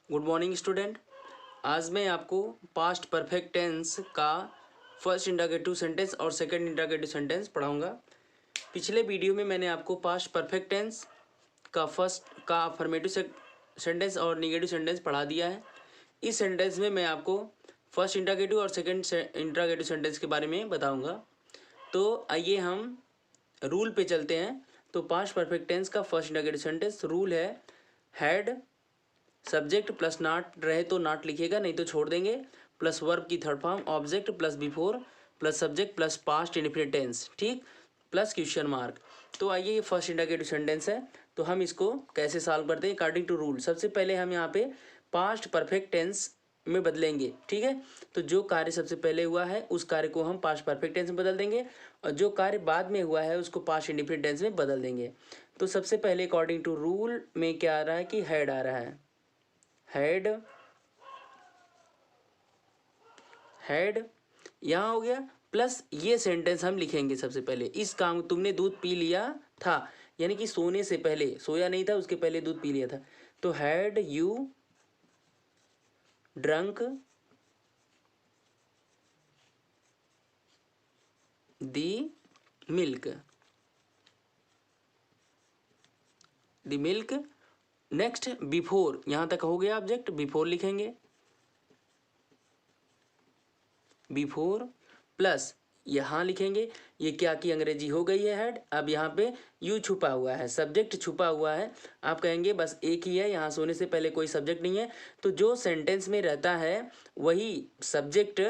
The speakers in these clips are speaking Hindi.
Good morning student. आज मैं आपको पास्ट परफेक्ट टेंस का फर्स्ट इंट्रोगेटिव सेंटेंस और सेकंड इंट्रोगेटिव सेंटेंस पढ़ाऊंगा। पिछले वीडियो में मैंने आपको पास्ट परफेक्ट टेंस का फर्स्ट का अफर्मेटिव सेंटेंस और निगेटिव सेंटेंस पढ़ा दिया है। इस सेंटेंस में मैं आपको फर्स्ट इंट्रोगेटिव और सेकंड इंट्रोगेटिव सेंटेंस के बारे में बताऊँगा। तो आइए हम रूल पे चलते हैं। तो पास्ट परफेक्ट टेंस का फर्स्ट इंट्रोगेटिव सेंटेंस रूल है हैड, सब्जेक्ट प्लस नॉट रहे तो नॉट लिखिएगा, नहीं तो छोड़ देंगे, प्लस वर्ब की third form object plus before plus subject plus past indefinite tense, ठीक, प्लस क्वेश्चन मार्क। तो आइए ये फर्स्ट इंट्रोगेटिव सेंटेंस है, तो हम इसको कैसे सॉल्व करते हैं अकॉर्डिंग टू रूल। सबसे पहले हम यहाँ पे पास्ट परफेक्ट टेंस में बदलेंगे, ठीक है। तो जो कार्य सबसे पहले हुआ है उस कार्य को हम पास्ट परफेक्ट टेंस में बदल देंगे और जो कार्य बाद में हुआ है उसको पास्ट इंडेफिनिट टेंस में बदल देंगे। तो सबसे पहले अकॉर्डिंग टू रूल में क्या आ रहा है कि हैड आ रहा है, हैड, हैड यहाँ हो गया, प्लस ये सेंटेंस हम लिखेंगे सबसे पहले, इस काम तुमने दूध पी लिया था, यानी कि सोने से पहले, सोया नहीं था उसके पहले दूध पी लिया था। तो had you drunk the milk, the milk. Next before, यहाँ तक हो गया ऑब्जेक्ट, बिफोर लिखेंगे, बिफोर प्लस यहाँ लिखेंगे, ये क्या की अंग्रेजी हो गई है हैड, अब यहाँ पे यू छुपा हुआ है, सब्जेक्ट छुपा हुआ है। आप कहेंगे बस एक ही है, यहाँ सोने से पहले कोई सब्जेक्ट नहीं है। तो जो सेंटेंस में रहता है वही सब्जेक्ट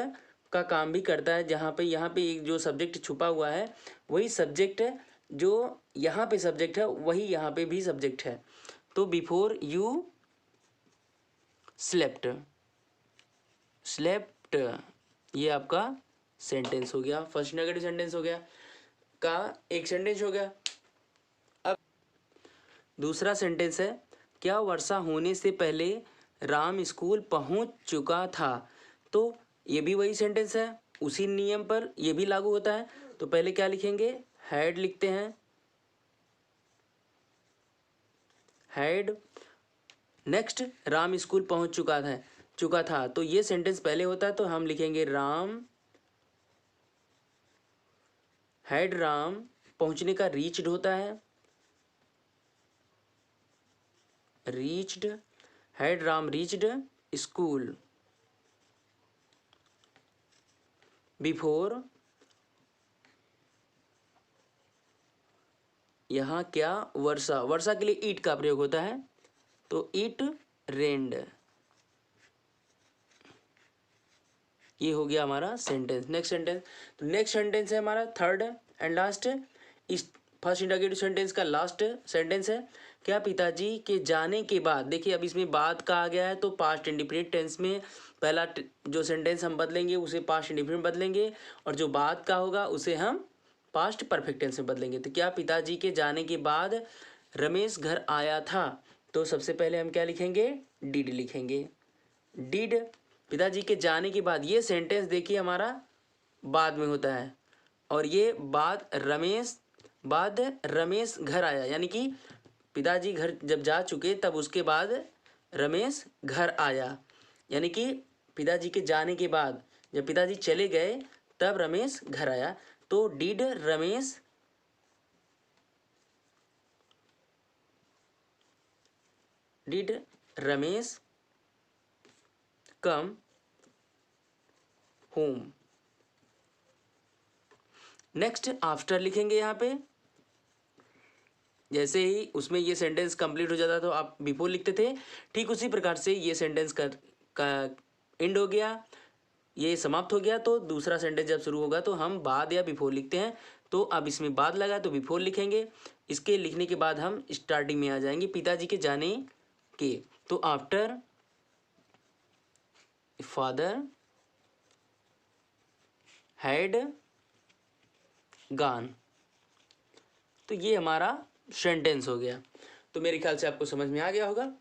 का काम भी करता है। यहाँ पे एक जो सब्जेक्ट छुपा हुआ है वही सब्जेक्ट है, जो यहाँ पे सब्जेक्ट है वही यहाँ पे भी सब्जेक्ट है। तो बिफोर यू स्लेप्ट, स्लेप्ट ये आपका सेंटेंस हो गया, फर्स्ट नेगेटिव सेंटेंस हो गया, का एक सेंटेंस हो गया। अब दूसरा सेंटेंस है क्या वर्षा होने से पहले राम स्कूल पहुंच चुका था। तो ये भी वही सेंटेंस है, उसी नियम पर ये भी लागू होता है। तो पहले क्या लिखेंगे, हैड लिखते हैं, हैड। नेक्स्ट राम स्कूल पहुंच चुका था, तो ये सेंटेंस पहले होता है, तो हम लिखेंगे राम हैड, राम पहुंचने का रीच्ड होता है, reached, had Ram reached school before, यहाँ क्या वर्षा, वर्षा के लिए ईट का प्रयोग होता है, तो इट रेन्ड। ये हो गया हमारा सेंटेंस। नेक्स्ट सेंटेंस, तो नेक्स्ट सेंटेंस है हमारा थर्ड एंड लास्ट, इस फर्स्ट इंट्रोगेटिव सेंटेंस का लास्ट सेंटेंस है क्या पिताजी के जाने के बाद। देखिए अब इसमें बाद का आ गया है, तो पास्ट इंडिफिनिट टेंस में पहला जो सेंटेंस हम बदलेंगे उसे पास्ट इंडिफिनिट बदलेंगे और जो बाद का होगा उसे हम पास्ट परफेक्ट टेंस में बदलेंगे। तो क्या पिताजी के जाने के बाद रमेश घर आया था, तो सबसे पहले हम क्या लिखेंगे, डिड लिखेंगे, डिड। पिताजी के जाने के बाद, ये सेंटेंस देखिए हमारा बाद में होता है और ये बाद रमेश घर आया, यानी कि पिताजी घर जब जा चुके तब उसके बाद रमेश घर आया, यानी कि पिताजी के जाने के बाद जब पिताजी चले गए तब रमेश घर आया। तो did Ramesh come home. Next after लिखेंगे, यहाँ पे जैसे ही उसमें ये सेंटेंस कंप्लीट हो जाता तो आप बिफोर लिखते थे, ठीक उसी प्रकार से ये सेंटेंस का एंड हो गया, ये समाप्त हो गया। तो दूसरा सेंटेंस जब शुरू होगा तो हम बाद या बिफोर लिखते हैं। तो अब इसमें बाद लगा तो बिफोर लिखेंगे, इसके लिखने के बाद हम स्टार्टिंग में आ जाएंगे पिताजी के जाने के। तो आफ्टर फादर हैड गॉन, तो ये हमारा सेंटेंस हो गया। तो मेरे ख्याल से आपको समझ में आ गया होगा।